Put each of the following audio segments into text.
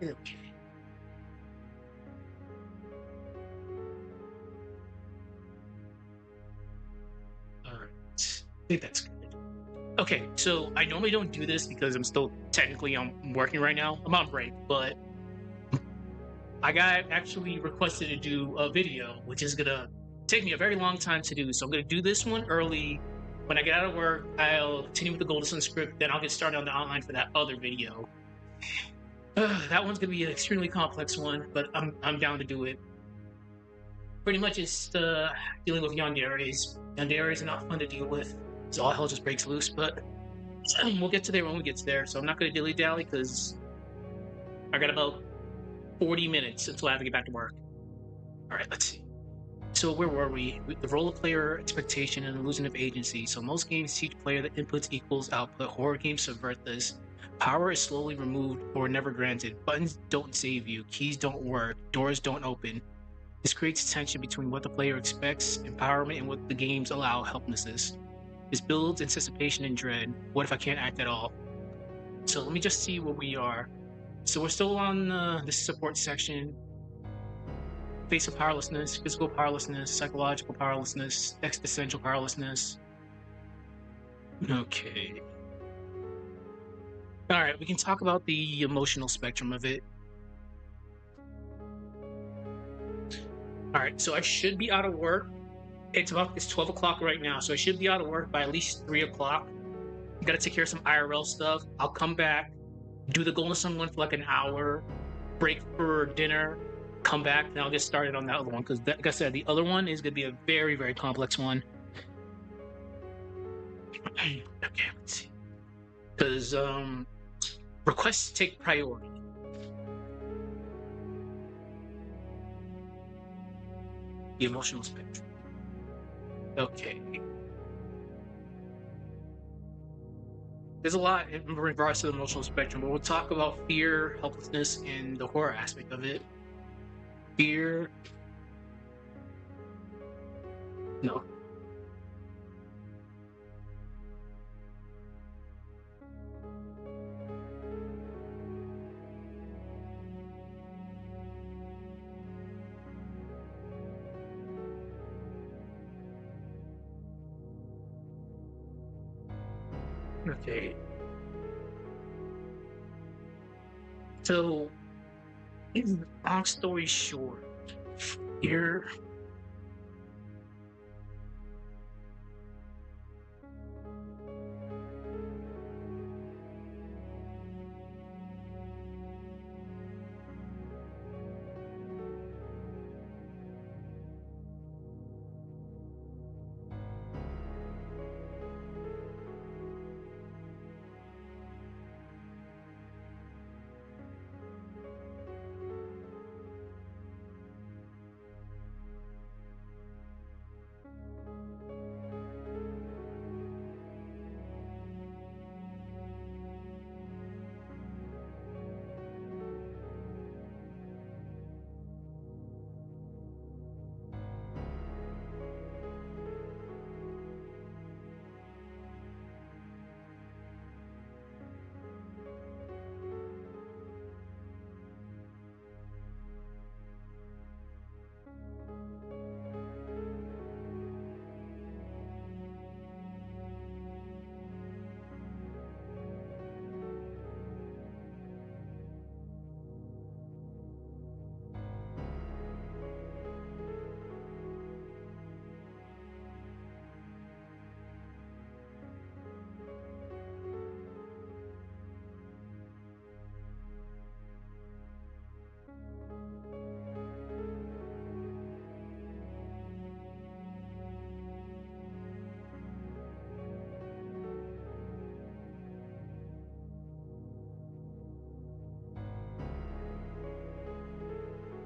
Okay. All right. I think that's good. Okay, so I normally don't do this because I'm still technically I'm working right now. I'm on break, but I got actually requested to do a video, which is gonna take me a very long time to do. So I'm gonna do this one early. When I get out of work, I'll continue with the Golden Sun script. Then I'll get started on the outline for that other video. That one's gonna be an extremely complex one, but I'm down to do it. Pretty much it's dealing with yanderes. Yanderes are not fun to deal with, so all hell just breaks loose. But we'll get to there when we get to there. So I'm not gonna dilly dally because I got about 40 minutes until I have to get back to work. All right, let's see. So where were we? The role of player expectation and illusion of agency. So most games teach player that inputs equals output. Horror games subvert this. Power is slowly removed or never granted. Buttons don't save you. Keys don't work. Doors don't open. This creates tension between what the player expects, empowerment, and what the games allow, helplessness. This builds anticipation and dread. What if I can't act at all? So let me just see where we are. So we're still on the support section. Face of powerlessness, physical powerlessness, psychological powerlessness, existential powerlessness. Okay. All right, we can talk about the emotional spectrum of it. All right, so I should be out of work. It's 12 o'clock right now, so I should be out of work by at least 3 o'clock. Got to take care of some IRL stuff. I'll come back, do the Golden Sun one for like an hour, break for dinner, come back, and I'll get started on that other one. Because, like I said, the other one is going to be a very, very complex one. Okay, let's see. Because requests take priority. The emotional spectrum. Okay. There's a lot in regards to the emotional spectrum, but we'll talk about fear, helplessness, and the horror aspect of it. Fear. No. Okay. So, long story short, fear.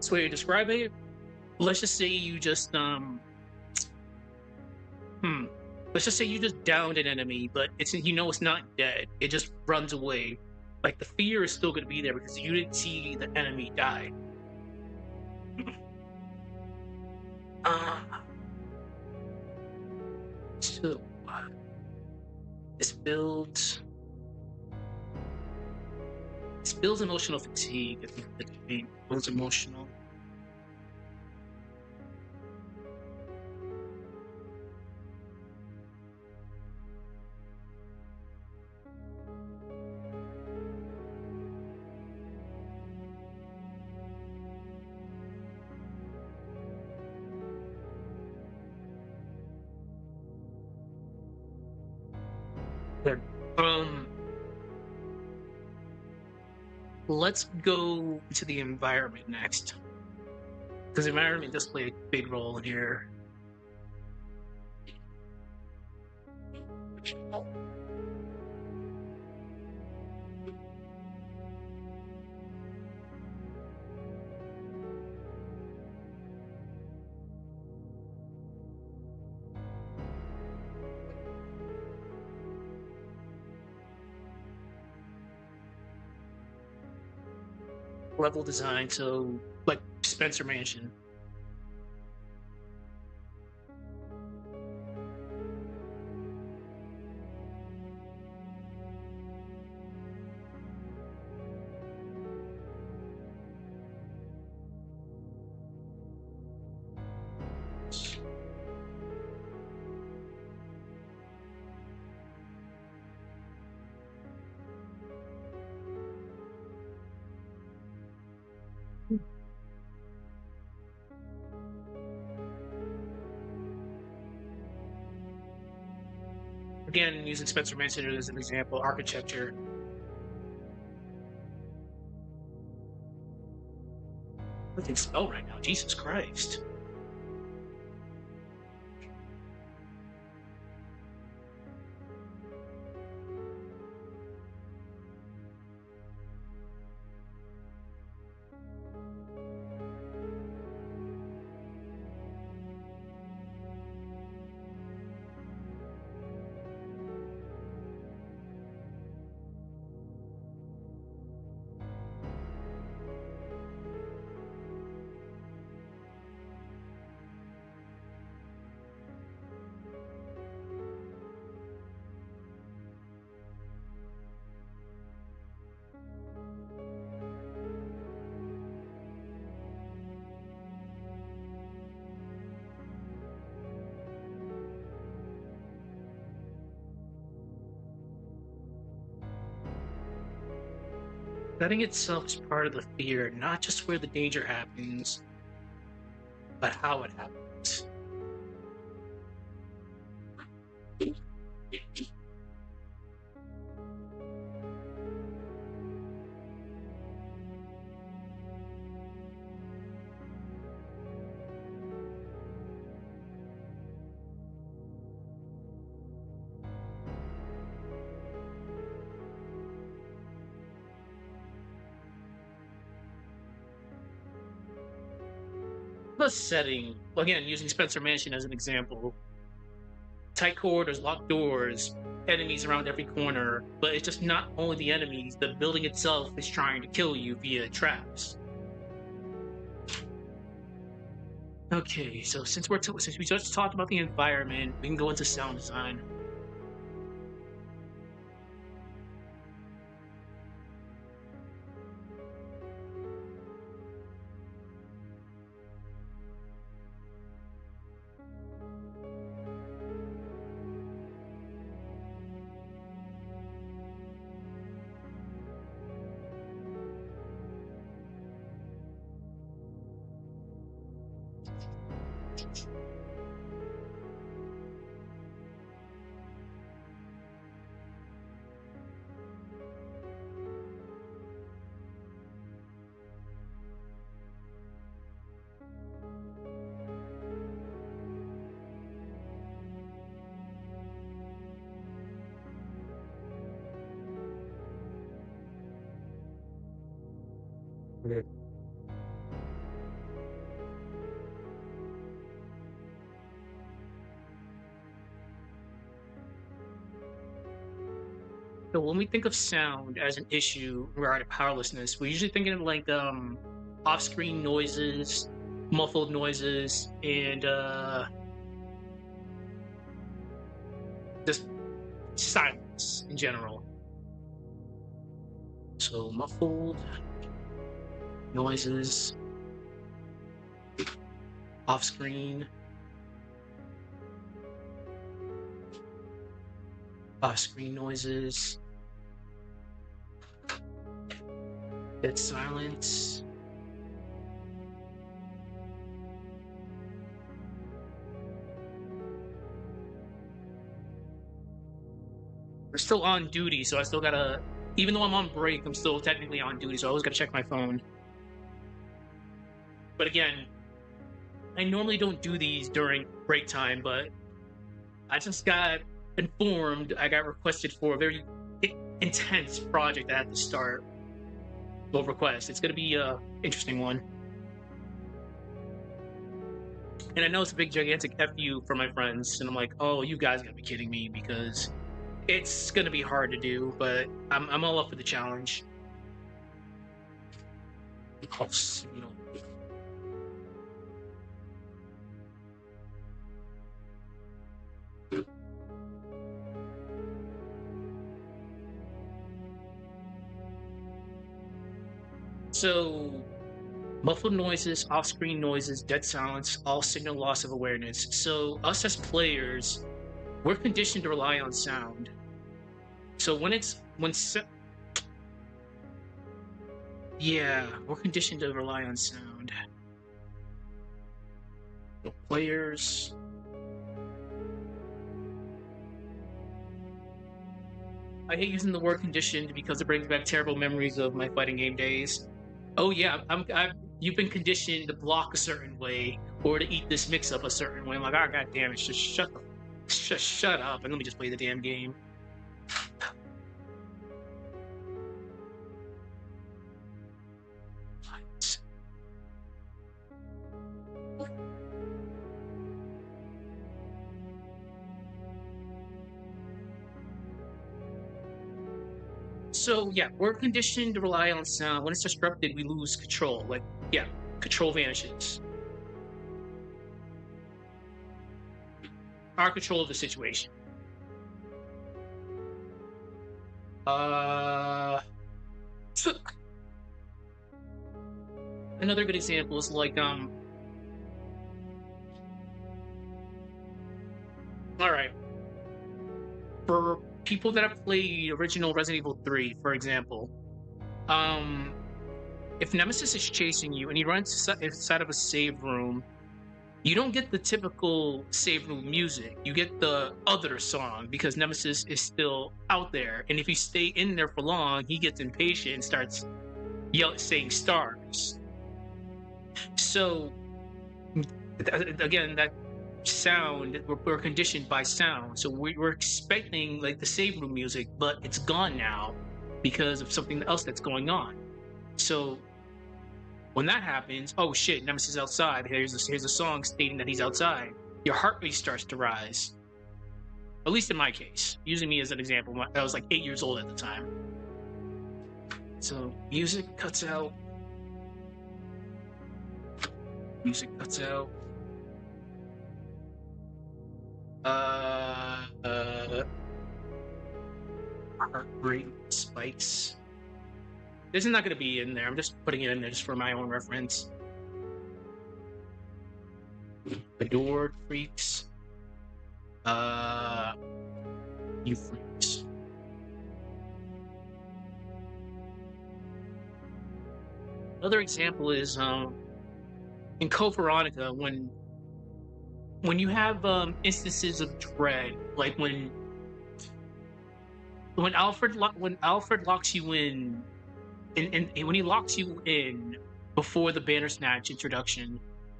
That's the way you describe it. Let's just say you just hmm. Let's just say you just downed an enemy, but it's not dead. It just runs away. Like the fear is still going to be there because you didn't see the enemy die. Uh, so this builds builds emotional fatigue. I think that builds emotional. Good. Let's go to the environment next, because the environment does play a big role in here. Level design, so like Spencer Mansion. Again, using Spencer Mansion as an example, architecture. I can spell right now. Jesus Christ. Setting itself is part of the fear, not just where the danger happens, but how it happens. The setting, again, using Spencer Mansion as an example, tight corridors, locked doors, enemies around every corner, but it's just not only the enemies, the building itself is trying to kill you via traps. Okay, so since we just talked about the environment, we can go into sound design. Okay. So when we think of sound as an issue regarding powerlessness, we usually think of like off-screen noises, muffled noises, and just silence in general. So muffled noises, off-screen, noises, dead silence. We're still on duty, so I still gotta, even though I'm on break, I'm still technically on duty, so I always gotta check my phone. But again, I normally don't do these during break time, but I just got informed I got requested for a very intense project I have to start. Well, request. It's gonna be a interesting one. And I know it's a big gigantic FU for my friends, and I'm like, oh, you guys gotta be kidding me, because it's gonna be hard to do, but I'm all up for the challenge. You know, so muffled noises, off-screen noises, dead silence, all signal loss of awareness. So us as players, we're conditioned to rely on sound. So yeah, we're conditioned to rely on sound. So players. I hate using the word conditioned because it brings back terrible memories of my fighting game days. Oh yeah, you've been conditioned to block a certain way or to eat this mix up a certain way. I'm like, oh god damn it, just shut up and let me just play the damn game. So yeah, we're conditioned to rely on sound. When it's disrupted, we lose control. Like, yeah, control vanishes. Our control of the situation. So another good example is like all right, for people that have played original Resident Evil 3, for example, um if Nemesis is chasing you and he runs inside of a save room, you don't get the typical save room music. You get the other song because Nemesis is still out there. And if you stay in there for long, he gets impatient and starts saying stars. So, again, that sound, we're conditioned by sound. So we're expecting like the save room music, but it's gone now because of something else that's going on. So when that happens, oh shit, Nemesis is outside. Here's a song stating that he's outside. Your heart rate starts to rise. At least in my case. Using me as an example, I was like 8 years old at the time. So music cuts out. Music cuts out. Heart rate spikes. This is not going to be in there. I'm just putting it in there just for my own reference. Adored freaks. You freaks. Another example is in Code Veronica when you have instances of dread, like when Alfred locks you in, and when he locks you in before the Bandersnatch introduction.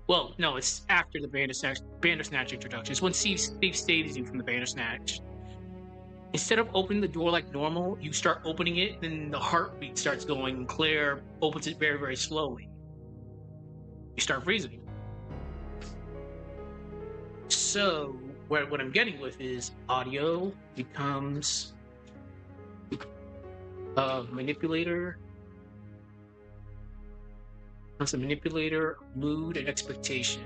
Well, no, it's after the Bandersnatch introduction. It's when Steve saves you from the Bandersnatch. Instead of opening the door like normal, you start opening it, and the heartbeat starts going, and Claire opens it very, very slowly. You start freezing. So, what I'm getting with is audio becomes a manipulator. Becomes a manipulator, mood, and expectation.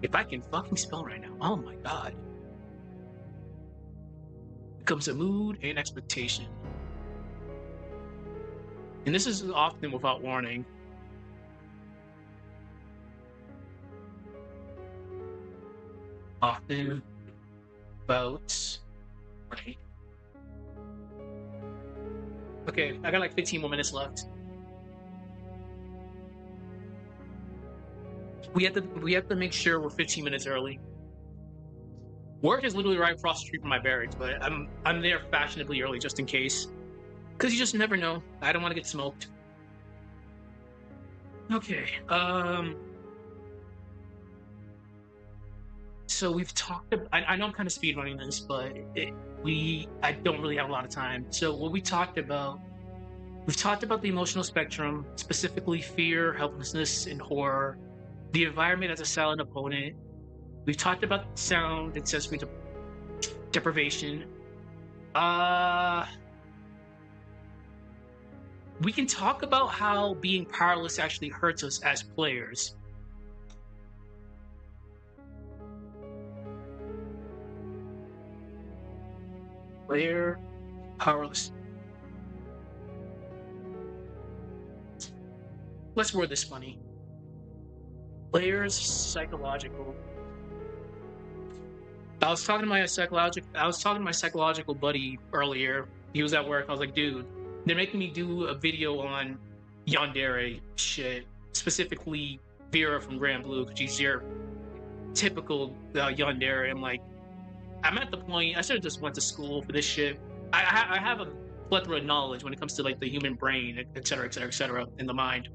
If I can fucking spell right now, oh my god. comes a mood and expectation. And this is often without warning. Often about right. Okay, I got like 15 more minutes left. We have to make sure we're 15 minutes early. Work is literally right across the street from my barracks, but I'm there fashionably early just in case. Because you just never know. I don't want to get smoked. Okay. So we've talked. I know I'm kind of speedrunning this, but I don't really have a lot of time. So what we've talked about the emotional spectrum, specifically fear, helplessness, and horror. The environment as a silent opponent. We've talked about sound and sensory deprivation. We can talk about how being powerless actually hurts us as players. Player powerless. Let's word this funny. Players psychological. I was talking to my psychological buddy earlier. He was at work. I was like, dude, they're making me do a video on yandere shit, specifically Vera from Grand Blue, because she's your typical yandere. I'm like, I'm at the point I should have just went to school for this shit. I have a plethora of knowledge when it comes to like the human brain, et cetera, et cetera, et cetera, in the mind.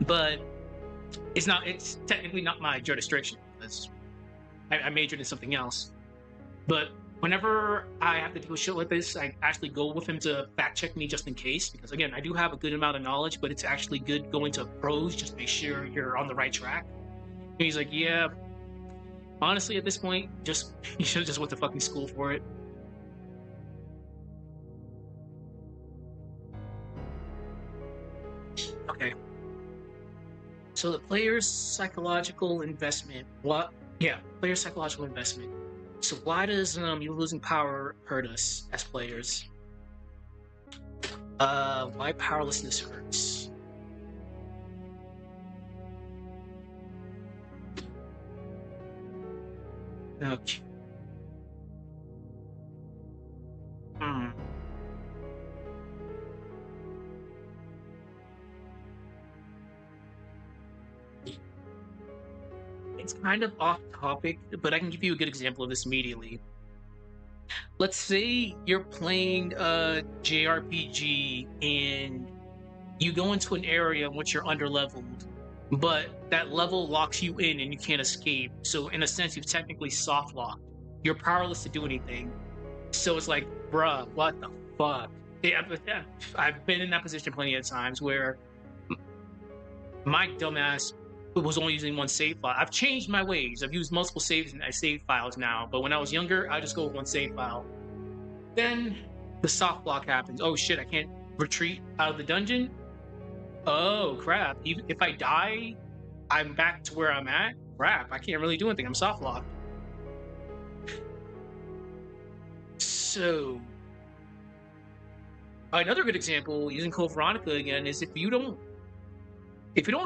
But it's technically not my jurisdiction. I majored in something else. But whenever I have to do a shit like this, I actually go with him to fact check me just in case. Because again, I do have a good amount of knowledge, but it's actually good going to pros just to make sure you're on the right track. And he's like, yeah, honestly, at this point, you should have just went to fucking school for it. Okay. So the player's psychological investment. Player psychological investment. So why does you losing power hurt us as players? Why powerlessness hurts? Okay. It's kind of off topic, but I can give you a good example of this immediately. Let's say you're playing a JRPG and you go into an area in which you're underleveled, but that level locks you in and you can't escape. So in a sense, you've technically soft locked. You're powerless to do anything. So it's like, bruh, what the fuck? Yeah, I've been in that position plenty of times where my dumbass was only using one save file. I've changed my ways. I've used multiple save files now, but when I was younger, I just go with one save file. Then the soft block happens. Oh shit, I can't retreat out of the dungeon. Oh crap! Even if I die, I'm back to where I'm at. Crap! I can't really do anything. I'm soft locked. So another good example using Code Veronica again is if you don't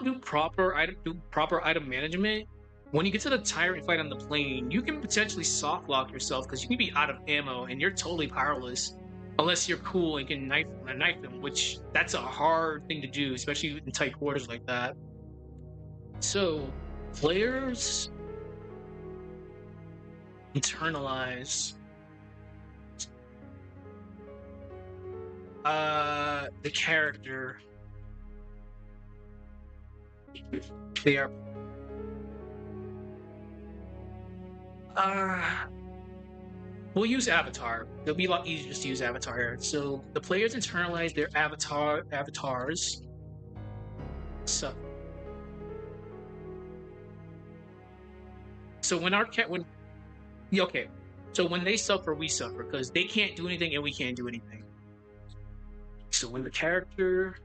do proper item management, when you get to the tyrant fight on the plane, you can potentially soft lock yourself because you can be out of ammo and you're totally powerless unless you're cool and can knife them, which that's a hard thing to do, especially in tight quarters like that. So players internalize the character. They are we'll use avatar. It'll be a lot easier just to use avatar here. So the players internalize their avatars. So when so when they suffer, we suffer because they can't do anything and we can't do anything. So when the character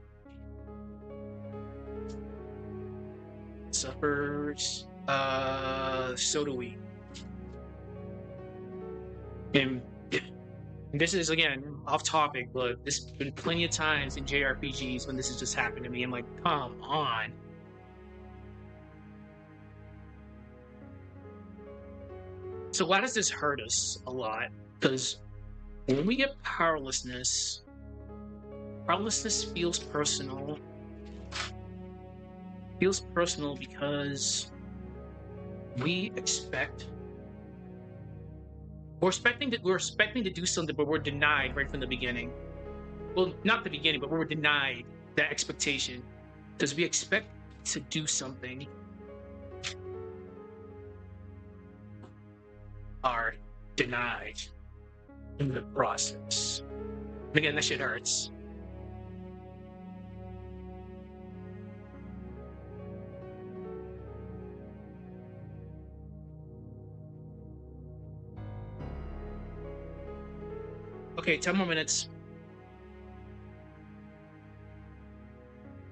suffers, so do we. And This is again off topic, but there's been plenty of times in JRPGs when this has just happened to me. I'm like, come on. So why does this hurt us a lot? Because when we get powerlessness, powerlessness feels personal. Feels personal because we expect we're expecting to do something, but we're denied right from the beginning. Well, not the beginning, but we're denied that expectation because we expect to do something, are denied in the process. And again, that shit hurts. Okay, 10 more minutes.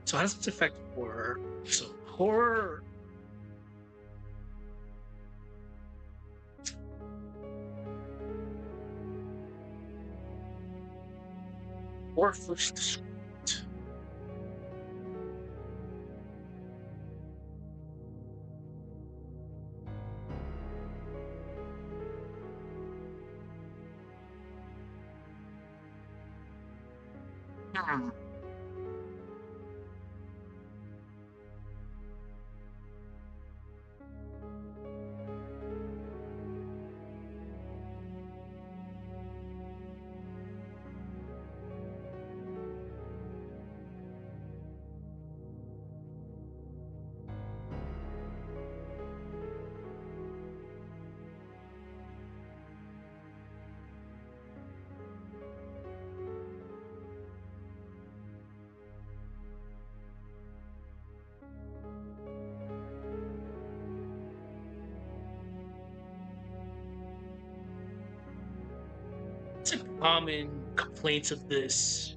So how does this affect horror? So horror. Horror flips the script. It's a common complaints of this.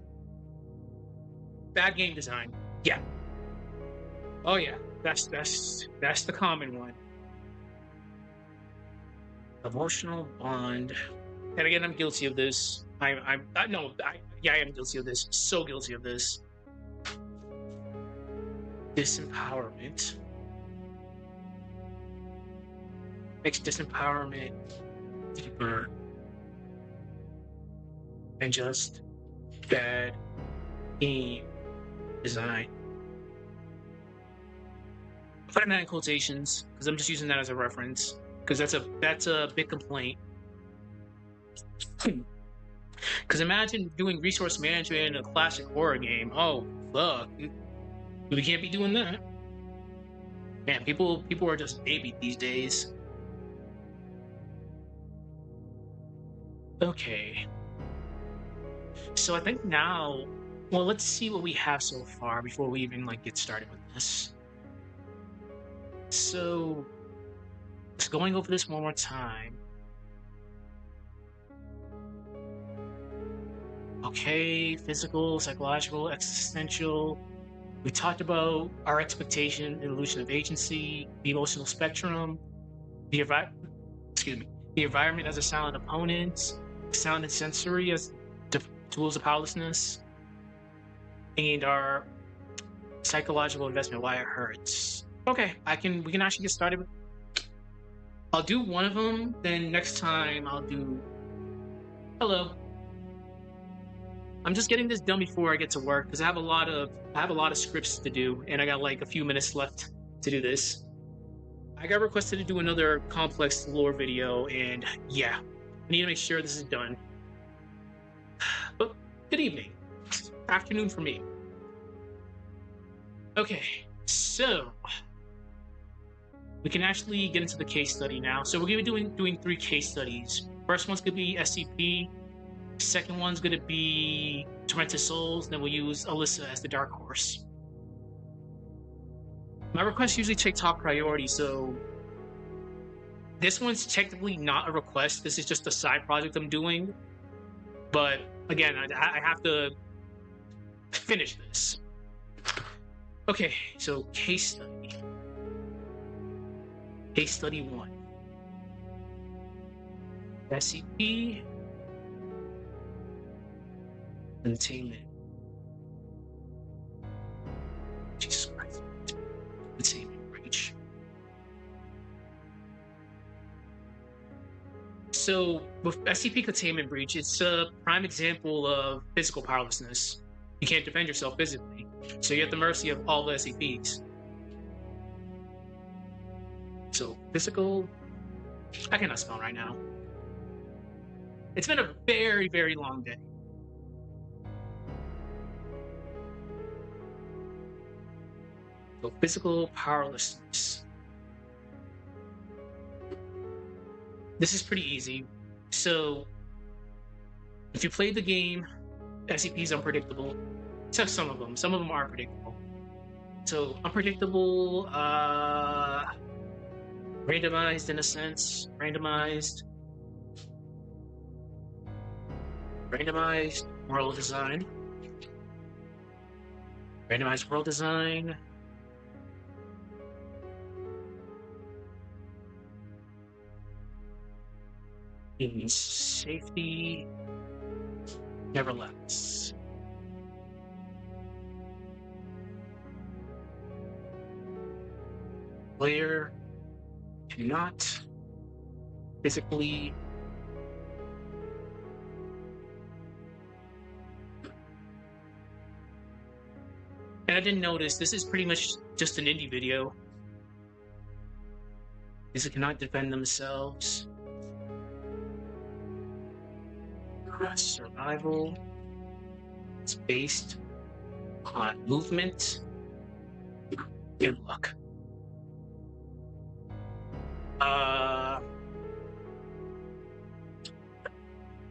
Bad game design. Yeah. Oh yeah. That's the common one. Emotional bond. And again, I'm guilty of this. I no, yeah, I am guilty of this. So guilty of this. Disempowerment. Makes disempowerment deeper than just bad game design. I'm putting that in quotations because I'm just using that as a reference because that's a big complaint. Because imagine doing resource management in a classic horror game. Oh fuck, we can't be doing that. Man, people are just babied these days. Okay, so I think now, well, let's see what we have so far before we even like get started with this. So, just going over this one more time. Okay, physical, psychological, existential. We talked about our expectation, illusion of agency, the emotional spectrum, the the environment as a silent opponent, sound and sensory as tools of powerlessness, and our psychological investment, why it hurts. Okay, we can actually get started with. I'll do one of them, then next time I'll do. Hello. I'm just getting this done before I get to work because I have a lot of scripts to do, and I got like a few minutes left to do this. I got requested to do another complex lore video, and yeah, I need to make sure this is done. But good evening, afternoon for me. Okay, so we can actually get into the case study now. So we're gonna be doing 3 case studies. First one's gonna be SCP. Second one's gonna be Tormented Souls. Then we'll use Alisa as the dark horse. My requests usually take top priority, so this one's technically not a request. This is just a side project I'm doing. But again, I have to finish this. Okay, so case study. Case study 1. SCP Containment. Jesus Christ. Containment breach. So with SCP containment breach, it's a prime example of physical powerlessness. You can't defend yourself physically, so you're at the mercy of all the SCPs. So physical, I cannot spell right now. It's been a very, very long day. So physical powerlessness. This is pretty easy. So if you played the game, SCP is unpredictable. Except some of them. Some of them are predictable. So unpredictable, randomized in a sense. Randomized world design. Randomized world design. In safety, never lasts. Player cannot physically and I didn't notice this is pretty much just an indie video. These cannot defend themselves. Survival. It's based on movement. Good luck.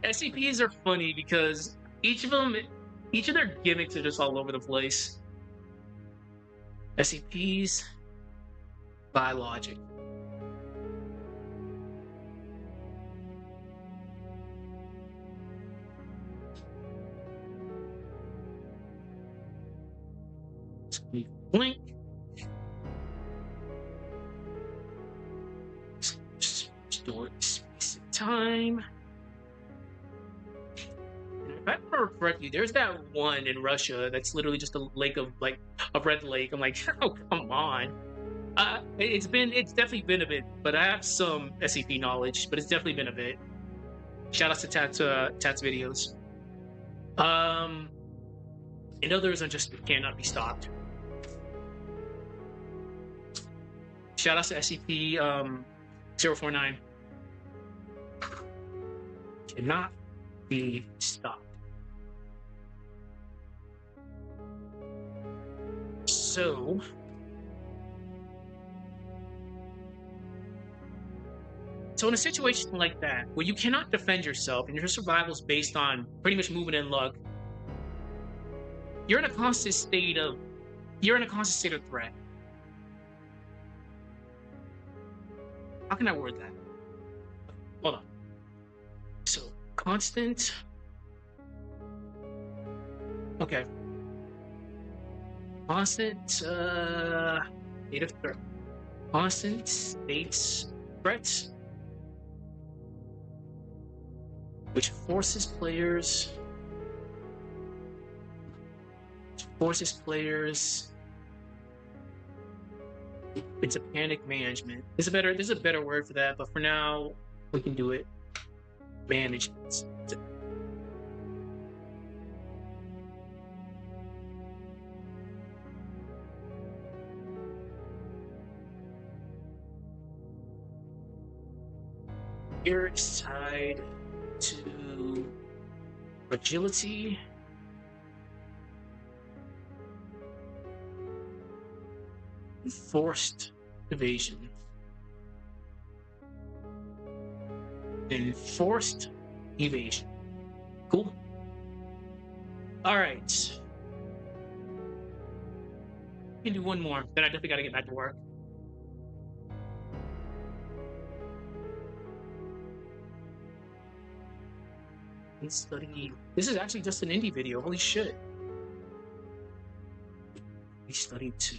SCPs are funny because each of their gimmicks are just all over the place. SCPs, biologic. Blink. Store space and time. If I remember correctly, there's that one in Russia that's literally just a lake of like a red lake. I'm like, oh come on. It's definitely been a bit, but I have some SCP knowledge, but it's definitely been a bit. Shout out to Tat's videos. And others are just cannot be stopped. Shout out to SCP 049. Cannot be stopped. So in a situation like that, where you cannot defend yourself and your survival is based on pretty much movement and luck, you're in a constant state of threat. How can I word that? Hold on. So constant. Okay. Constant state of threat. Constant states threats, which forces players into panic management. There's a better word for that, but for now we can do it. Management. Here it's tied to fragility, forced evasion, enforced evasion. Cool. All right. We can do one more. Then I definitely got to get back to work. Study. This is actually just an indie video. Holy shit. We studied two.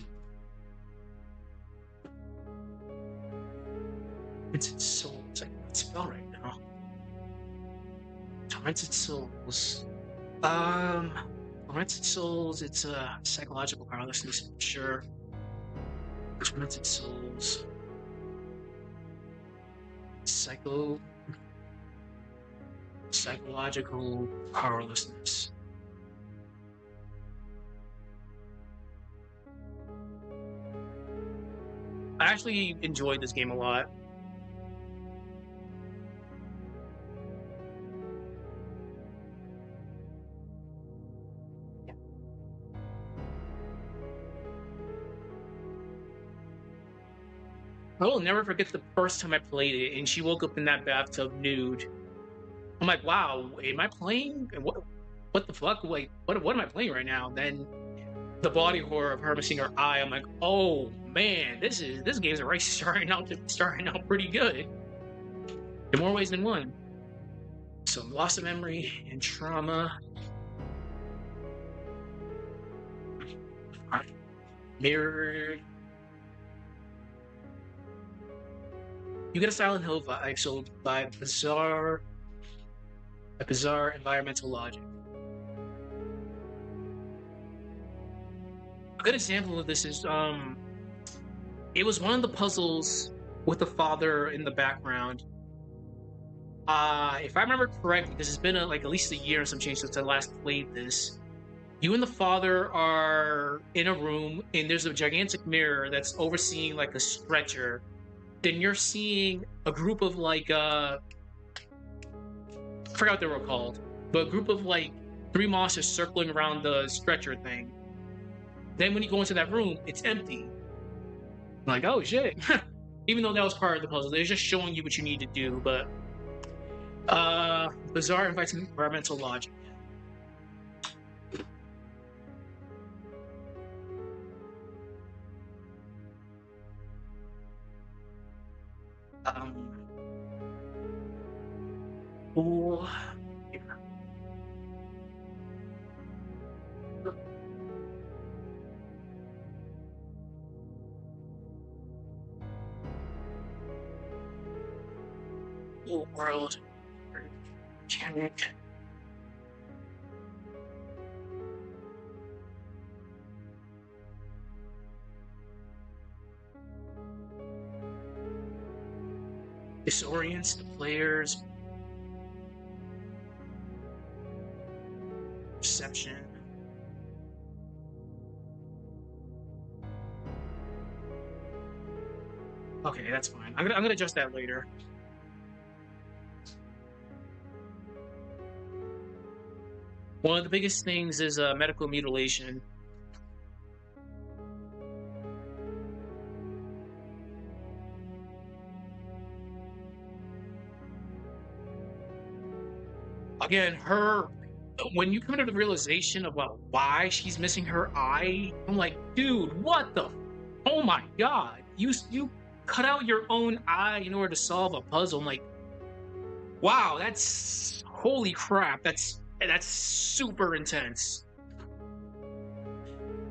Tormented Souls. I can't spell right now. Tormented Souls. Um, Tormented Souls, it's a psychological powerlessness, sure. Tormented Souls, psycho, psychological powerlessness. I actually enjoyed this game a lot. I will never forget the first time I played it, and she woke up in that bathtub nude. I'm like, wow, am I playing? What the fuck? Like, what am I playing right now? Then the body horror of her missing her eye. I'm like, oh man, this game's already starting out pretty good in more ways than one. So loss of memory and trauma. Mirrored. You get a Silent Hill vibe, so by a bizarre environmental logic. A good example of this is it was one of the puzzles with the father in the background. If I remember correctly, because it's been like at least a year and some change since I last played this. You and the father are in a room, and there's a gigantic mirror that's overseeing like a stretcher. Then you're seeing a group of like I forgot what they were called, but a group of like 3 monsters circling around the stretcher thing. Then when you go into that room, it's empty. I'm like, oh shit. Even though that was part of the puzzle, they're just showing you what you need to do. But bizarre environmental logic. Cool. World mechanic. Disorients the players. Perception. Okay, that's fine. I'm gonna adjust that later. One of the biggest things is medical mutilation. Again, when you come to the realization about why she's missing her eye, I'm like, dude, what the? Oh my god! You cut out your own eye in order to solve a puzzle. I'm like, wow, that's holy crap. That's super intense.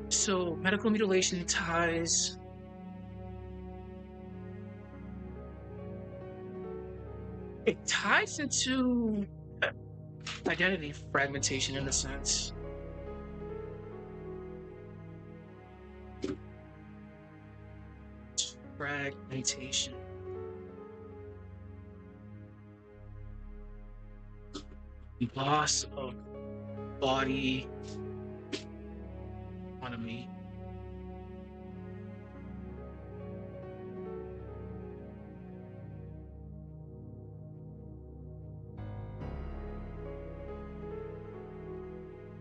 So medical mutilation ties. It ties into identity fragmentation in a sense. Fragmentation. Loss of body autonomy.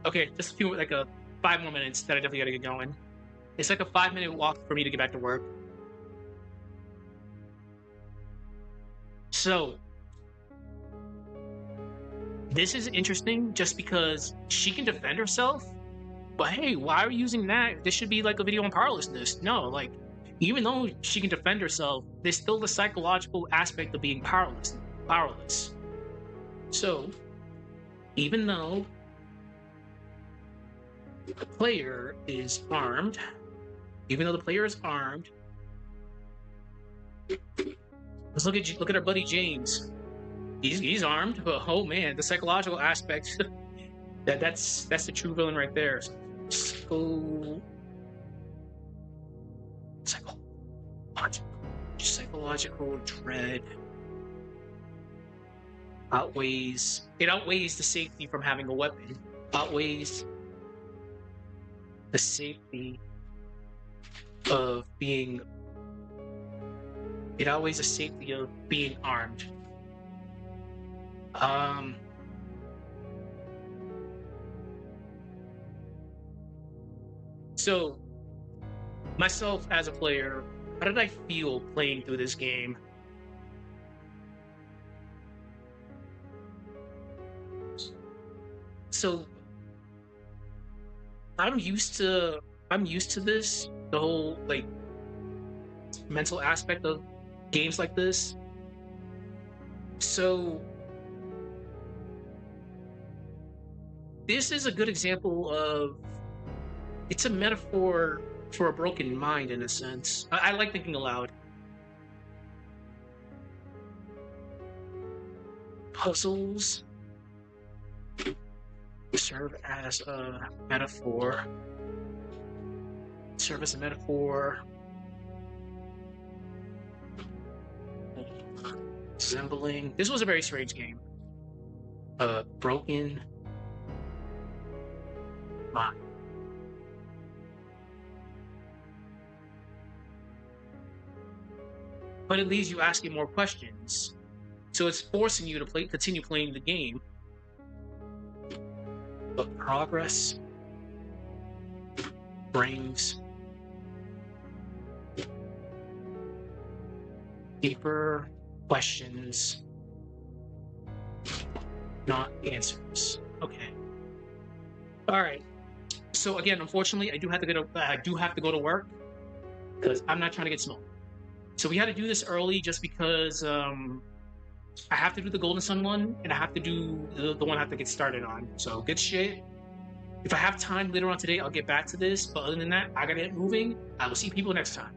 Okay, just a few, like 5 more minutes that I definitely gotta get going. It's like a 5-minute walk for me to get back to work. So, this is interesting just because she can defend herself, but hey, why are you using that? This should be like a video on powerlessness. No, like, even though she can defend herself, there's still the psychological aspect of being powerless. So, even though the player is armed, let's look at our buddy James. He's armed, but oh man, the psychological aspect That's the true villain right there. So psychological dread outweighs the safety from having a weapon. Outweighs the safety of being. It outweighs the safety of being armed. So, myself as a player, how did I feel playing through this game? So, I'm used to this, the whole like mental aspect of games like this. So, this is a good example of it's a metaphor for a broken mind in a sense. I like thinking aloud. Puzzles serve as a metaphor. Resembling. This was a very strange game. Broken mind. But it leaves you asking more questions. So it's forcing you to continue playing the game. But progress brings deeper questions, not answers. Okay. All right. So again, unfortunately, I do have to go to work because I'm not trying to get smoked. So we had to do this early just because I have to do the Golden Sun one, and I have to do the one I have to get started on. So good shit. If I have time later on today, I'll get back to this. But other than that, I gotta get moving. I will see people next time.